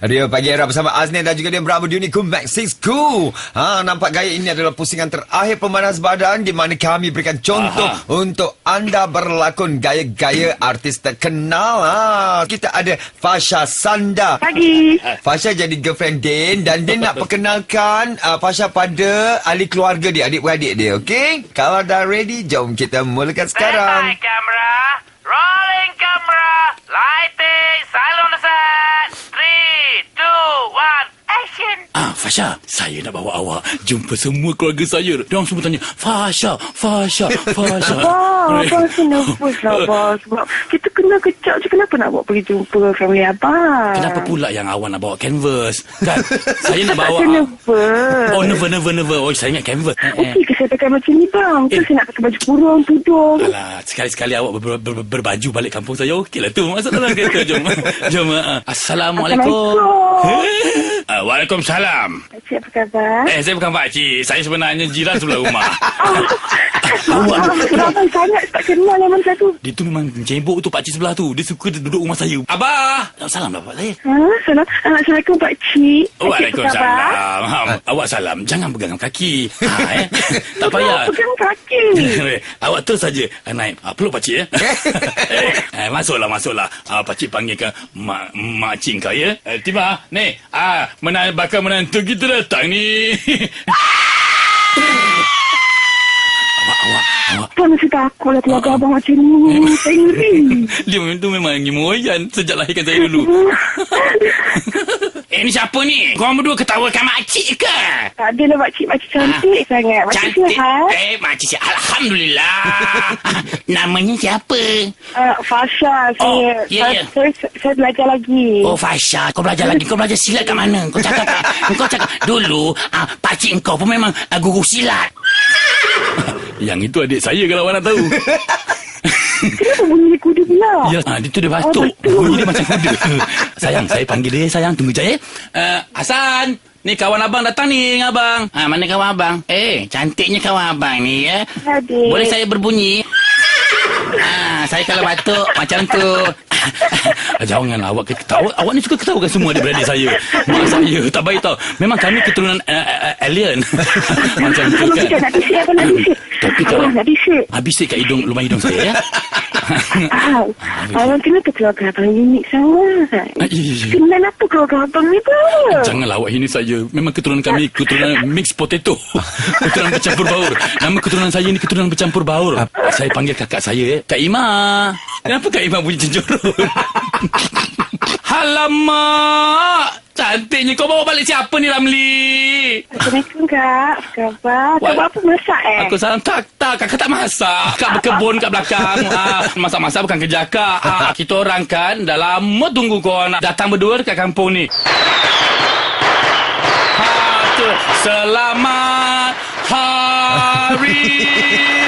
Rio Pagi Era bersama Aznin dan juga dia Bravo Unicorn Maxisku. Nampak gaya ini adalah pusingan terakhir pemanas badan di mana kami berikan contoh untuk anda berlakon gaya-gaya artis terkenal. Kita ada Fasha Sanda. Pagi. Fasha jadi girlfriend Din dan Din nak perkenalkan Fasha pada ahli keluarga dia, adik-beradik dia, okey? Kalau dah ready, jom kita mulakan sekarang. Standby camera, rolling camera, lighting, silent on the set. 3, 2, 1, action. Fasha, saya nak bawa awak jumpa semua keluarga saya. Diorang semua tanya, Fasha. Abang nervous lah, abang. Sebab kita kena kecap je. Kenapa nak bawa pergi jumpa family abang? Kenapa pula yang awak nak bawa canvas? Kan? Saya nak bawa... Saya nervous. Oh, nervous. Oh, saya ingat canvas. Okey ke saya pakai macam ni, bang? Saya nak pakai baju kurung, tudung. Alah, sekali-sekali awak berbaju balik kampung saya. Okeylah tu. Masuk dalam kereta. Jom. Assalamualaikum. Waalaikumsalam. Pakcik, apa khabar? Saya bukan pakcik. Saya sebenarnya jiran sebelah rumah. Abang sangat tak kenal yang mana satu. Dia tu memang cebok tu, pakcik sebelah tu. Dia suka duduk rumah saya. Abah! Salam dah pak saya. Salam. Assalamualaikum, pakcik. Waalaikumsalam. Awak salam. Jangan pegang kaki. Tak payah. Pegang kaki. Awak terus saja naik. Peluk pakcik ya. Masuklah. Pakcik panggilkan makcik kau ya. Tiba. Ni. Bakal menantu kita datang ni. Awak. Kan mesti takut lah keluarga abang macam ni. Saya ngeri. Dia memang ngemoyan sejak lahirkan saya dulu. Ni siapa ni? Korang berdua ketawakan makcik ke? Tak adalah makcik cantik sangat. Makcik sihat. Makcik sihat. Alhamdulillah. Namanya siapa? Fasha. Saya belajar lagi. Oh, Fasha. Kau belajar lagi. Kau belajar silat kat mana? Kau cakap. Dulu, pakcik kau pun memang guru silat. Yang itu adik saya kalau awak nak tahu. Kenapa bunyi kuda pula? Ya, dia tu dia batuk. Bunyi dia macam kuda. Sayang, saya panggil dia. Sayang, tunggu je. Hasan, ni kawan abang datang ni dengan abang. Mana kawan abang? Cantiknya kawan abang ni ya. Adik. Boleh saya berbunyi? Saya kalau batuk macam tu. Janganlah awak ketawa. Awak ni suka ketawakan semua adik-beradik saya. Mak saya tak baik tau. Memang kami keturunan alien. Macam tu kan. Tapi kalau bisik kat lubang hidung saya ya. Abang kenapa keluarga abang unik sangat? Kenal apa keluarga abang ni pun? Janganlah awak hina saya. Memang keturunan kami keturunan mix potato. Keturunan bercampur baur. Nama keturunan saya ni keturunan bercampur baur. Saya panggil kakak saya Kak Ima. Kenapa Kak Ima bunyi cenjorong? Alamak, cantiknya. Kau bawa balik siapa ni, Ramli? Assalamualaikum, Kak. Apa khabar? Kak buat apa, masak Aku salam. Tak, kakak tak masak. Kak berkebun kat belakang. Masak-masak bukan kerja kak. Kita orang kan dah lama tunggu kau nak datang berdua dekat kampung ni. Selamat Hari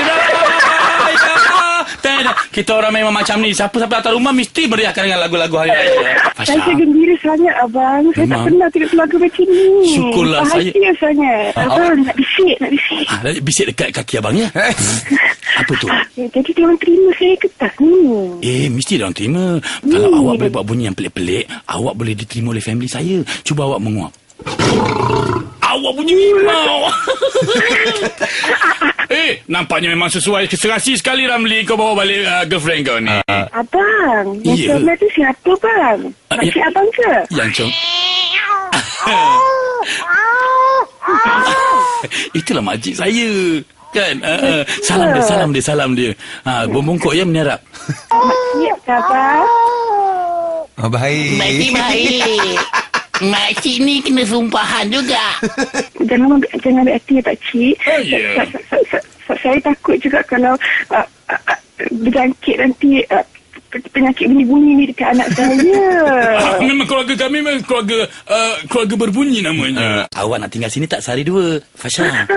Raya. Kita orang memang macam ni. Siapa-siapa datang rumah mesti meriahkan dengan lagu-lagu Hari Raya. Saya gembira sangat, abang. Saya tak pernah tengok keluarga macam ni. Syukurlah saya. Bahagia sangat. Abang nak bisik. Bisik dekat kaki abang ya. Apa tu? Jadi dia orang terima saya ke tak ni? Mesti dia orang terima. Kalau awak boleh buat bunyi yang pelik-pelik, awak boleh diterima oleh family saya. Cuba awak menguap. Awak bunyi rimau. Nampaknya memang sesuai serasi sekali, Ramli. Kau bawa balik girlfriend kau ni. Abang, yang tu siapa, bang? Makcik abang ke? Yang cong. Itulah makcik saya. Kan? Salam dia. Bongkok ya menyerap. Makcik khabar? Baik. Baik. Makcik ni kena sumpahan juga. Jangan ambil hati ya, pakcik. Saya takut juga kalau berjangkit nanti penyakit bunyi-bunyi ni dekat anak saya. Memang keluarga kami memang keluarga berbunyi namanya. Awak nak tinggal sini tak sehari dua, Fasha?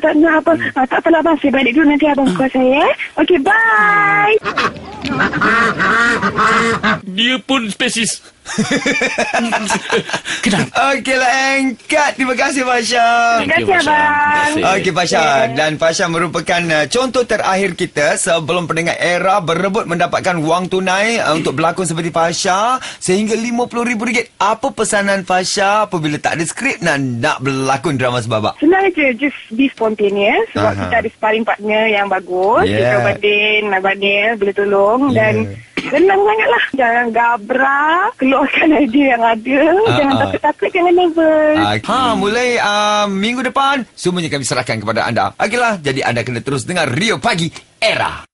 Tak nak, abang. Tak apalah, abang. Saya balik dulu, nanti abang call saya. Okey, bye. Dia pun spesies. Kenapa? Okeylah, angkat. Terima kasih, Fasha. Thank you, Terima kasih, Fasha. abang. Terima kasih. Okey, Fasha. Dan Fasha merupakan contoh terakhir kita sebelum pendengar Era berebut mendapatkan wang tunai untuk berlakon seperti Fasha sehingga RM50,000. Apa pesanan Fasha apabila tak ada skrip dan nak berlakon drama sebabak? Senang je, just be spontaneous. Sebab Aha. kita ada sparring partner yang bagus. Yeah. Kita Badin boleh tolong. Dan senang sangatlah. Jangan gabra. Keluarkan idea yang ada. Jangan takut-takut, jangan nervous. Mulai minggu depan semuanya kami serahkan kepada anda. Okeylah, jadi anda kena terus dengar Rio Pagi Era.